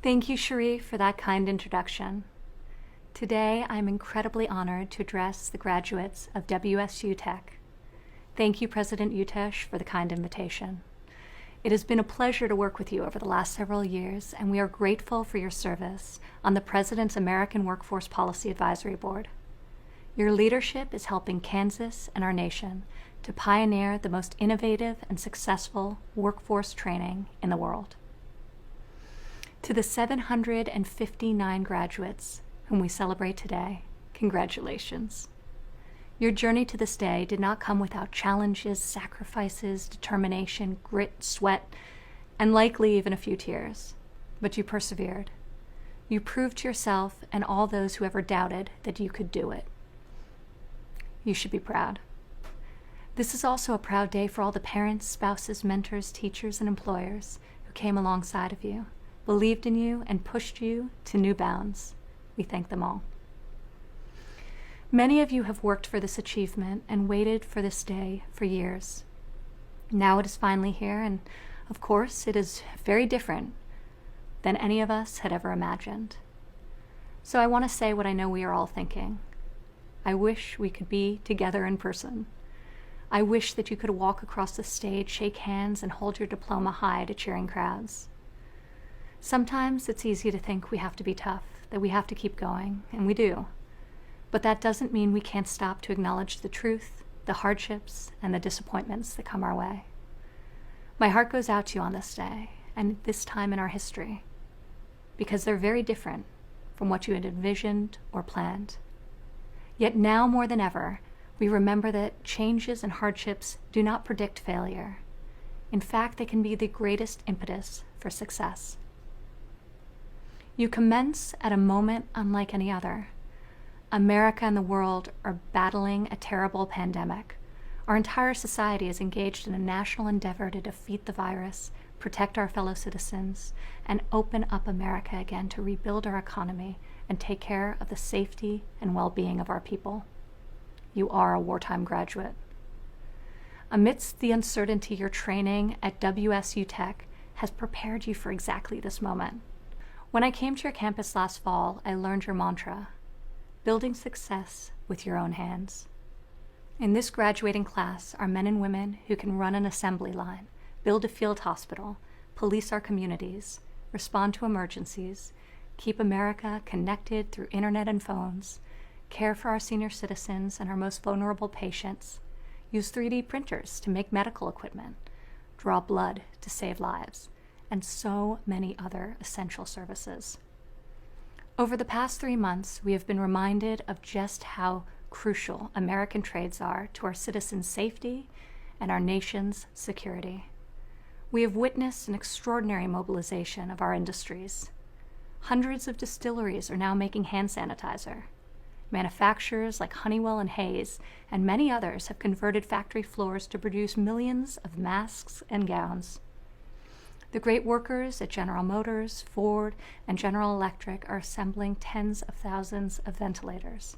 Thank you, Cherie, for that kind introduction. Today, I'm incredibly honored to address the graduates of WSU Tech. Thank you, President Utesh, for the kind invitation. It has been a pleasure to work with you over the last several years, and we are grateful for your service on the President's American Workforce Policy Advisory Board. Your leadership is helping Kansas and our nation to pioneer the most innovative and successful workforce training in the world. To the 759 graduates whom we celebrate today, congratulations. Your journey to this day did not come without challenges, sacrifices, determination, grit, sweat, and likely even a few tears. But you persevered. You proved to yourself and all those who ever doubted that you could do it. You should be proud. This is also a proud day for all the parents, spouses, mentors, teachers, and employers who came alongside of you, believed in you, and pushed you to new bounds. We thank them all. Many of you have worked for this achievement and waited for this day for years. Now it is finally here, and of course, it is very different than any of us had ever imagined. So I want to say what I know we are all thinking. I wish we could be together in person. I wish that you could walk across the stage, shake hands, and hold your diploma high to cheering crowds. Sometimes it's easy to think we have to be tough, that we have to keep going, and we do. But that doesn't mean we can't stop to acknowledge the truth, the hardships, and the disappointments that come our way. My heart goes out to you on this day, and this time in our history, because they're very different from what you had envisioned or planned. Yet now more than ever, we remember that changes and hardships do not predict failure. In fact, they can be the greatest impetus for success. You commence at a moment unlike any other. America and the world are battling a terrible pandemic. Our entire society is engaged in a national endeavor to defeat the virus, protect our fellow citizens, and open up America again to rebuild our economy and take care of the safety and well-being of our people. You are a wartime graduate. Amidst the uncertainty, your training at WSU Tech has prepared you for exactly this moment. When I came to your campus last fall, I learned your mantra: building success with your own hands. In this graduating class are men and women who can run an assembly line, build a field hospital, police our communities, respond to emergencies, keep America connected through internet and phones, care for our senior citizens and our most vulnerable patients, use 3D printers to make medical equipment, draw blood to save lives, and so many other essential services. Over the past 3 months, we have been reminded of just how crucial American trades are to our citizens' safety and our nation's security. We have witnessed an extraordinary mobilization of our industries. Hundreds of distilleries are now making hand sanitizer. Manufacturers like Honeywell and Hayes and many others have converted factory floors to produce millions of masks and gowns. The great workers at General Motors, Ford, and General Electric are assembling tens of thousands of ventilators.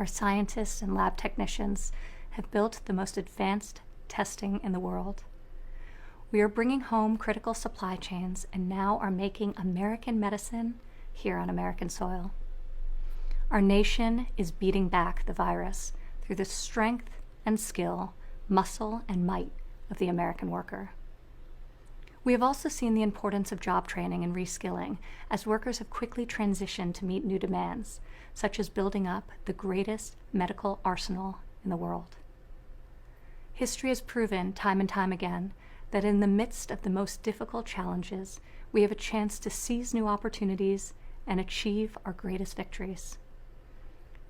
Our scientists and lab technicians have built the most advanced testing in the world. We are bringing home critical supply chains and now are making American medicine here on American soil. Our nation is beating back the virus through the strength and skill, muscle and might of the American worker. We have also seen the importance of job training and reskilling as workers have quickly transitioned to meet new demands, such as building up the greatest medical arsenal in the world. History has proven time and time again that in the midst of the most difficult challenges, we have a chance to seize new opportunities and achieve our greatest victories.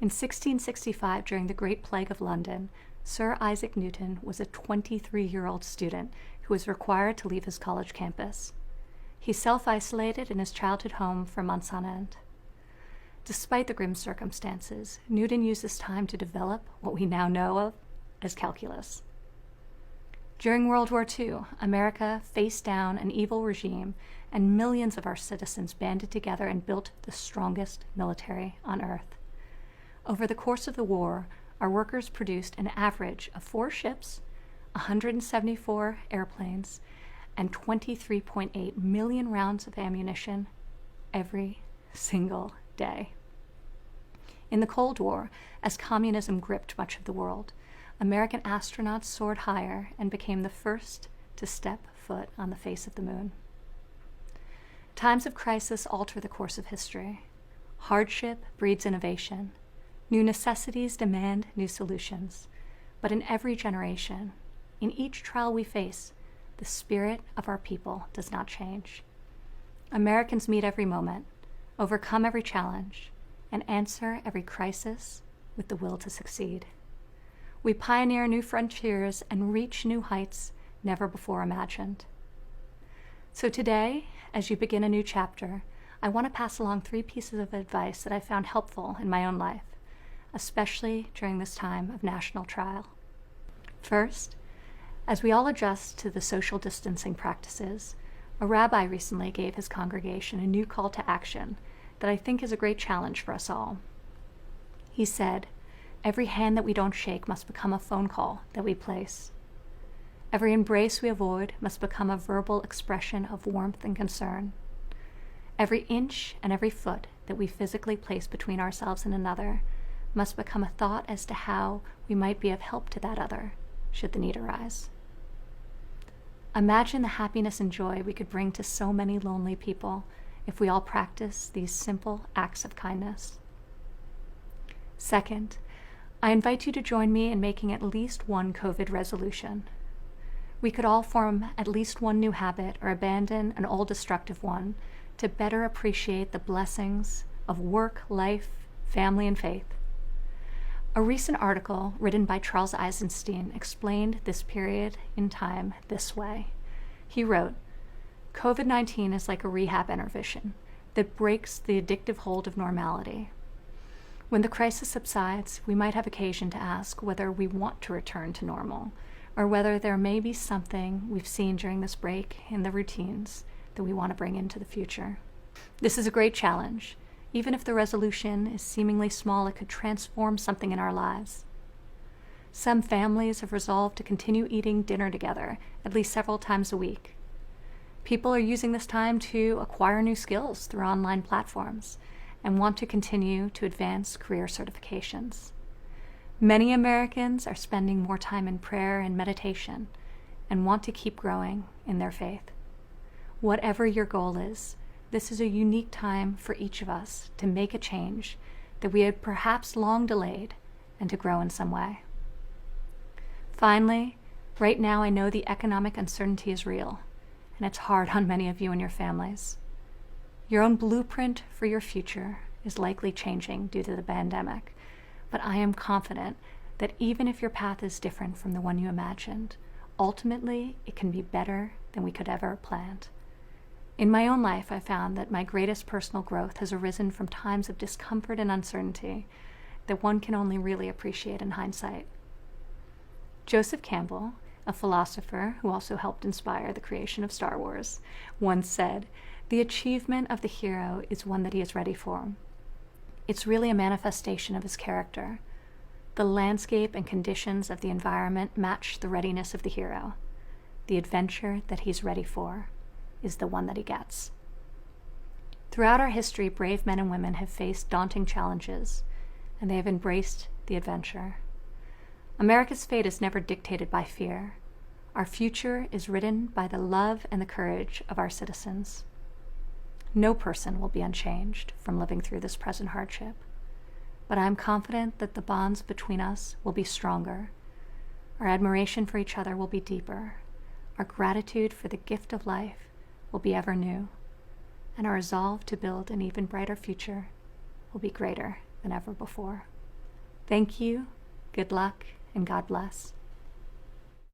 In 1665, during the Great Plague of London, Sir Isaac Newton was a 23-year-old student who was required to leave his college campus. He self-isolated in his childhood home for months on end. Despite the grim circumstances, Newton used this time to develop what we now know of as calculus. During World War II, America faced down an evil regime, and millions of our citizens banded together and built the strongest military on Earth. Over the course of the war, our workers produced an average of 4 ships, 174 airplanes, and 23.8 million rounds of ammunition every single day. In the Cold War, as communism gripped much of the world, American astronauts soared higher and became the first to step foot on the face of the moon. Times of crisis alter the course of history. Hardship breeds innovation. New necessities demand new solutions. But in every generation, in each trial we face, the spirit of our people does not change. Americans meet every moment, overcome every challenge, and answer every crisis with the will to succeed. We pioneer new frontiers and reach new heights never before imagined. So today, as you begin a new chapter, I want to pass along 3 pieces of advice that I found helpful in my own life, especially during this time of national trial. First, as we all adjust to the social distancing practices, a rabbi recently gave his congregation a new call to action that I think is a great challenge for us all. He said, "Every hand that we don't shake must become a phone call that we place. Every embrace we avoid must become a verbal expression of warmth and concern. Every inch and every foot that we physically place between ourselves and another must become a thought as to how we might be of help to that other, should the need arise." Imagine the happiness and joy we could bring to so many lonely people if we all practice these simple acts of kindness. Second, I invite you to join me in making at least one COVID resolution. We could all form at least one new habit or abandon an old destructive one to better appreciate the blessings of work, life, family, and faith. A recent article written by Charles Eisenstein explained this period in time this way. He wrote, "COVID-19 is like a rehab intervention that breaks the addictive hold of normality. When the crisis subsides, we might have occasion to ask whether we want to return to normal, or whether there may be something we've seen during this break in the routines that we want to bring into the future." This is a great challenge. Even if the resolution is seemingly small, it could transform something in our lives. Some families have resolved to continue eating dinner together at least several times a week. People are using this time to acquire new skills through online platforms and want to continue to advance career certifications. Many Americans are spending more time in prayer and meditation and want to keep growing in their faith. Whatever your goal is, this is a unique time for each of us to make a change that we had perhaps long delayed and to grow in some way. Finally, right now I know the economic uncertainty is real, and it's hard on many of you and your families. Your own blueprint for your future is likely changing due to the pandemic, but I am confident that even if your path is different from the one you imagined, ultimately it can be better than we could ever have planned. In my own life, I found that my greatest personal growth has arisen from times of discomfort and uncertainty that one can only really appreciate in hindsight. Joseph Campbell, a philosopher who also helped inspire the creation of Star Wars, once said, "The achievement of the hero is one that he is ready for. It's really a manifestation of his character. The landscape and conditions of the environment match the readiness of the hero. The adventure that he's ready for is the one that he gets." Throughout our history, brave men and women have faced daunting challenges, and they have embraced the adventure. America's fate is never dictated by fear. Our future is written by the love and the courage of our citizens. No person will be unchanged from living through this present hardship, but I am confident that the bonds between us will be stronger. Our admiration for each other will be deeper. Our gratitude for the gift of life will be ever new, and our resolve to build an even brighter future will be greater than ever before. Thank you, good luck, and God bless.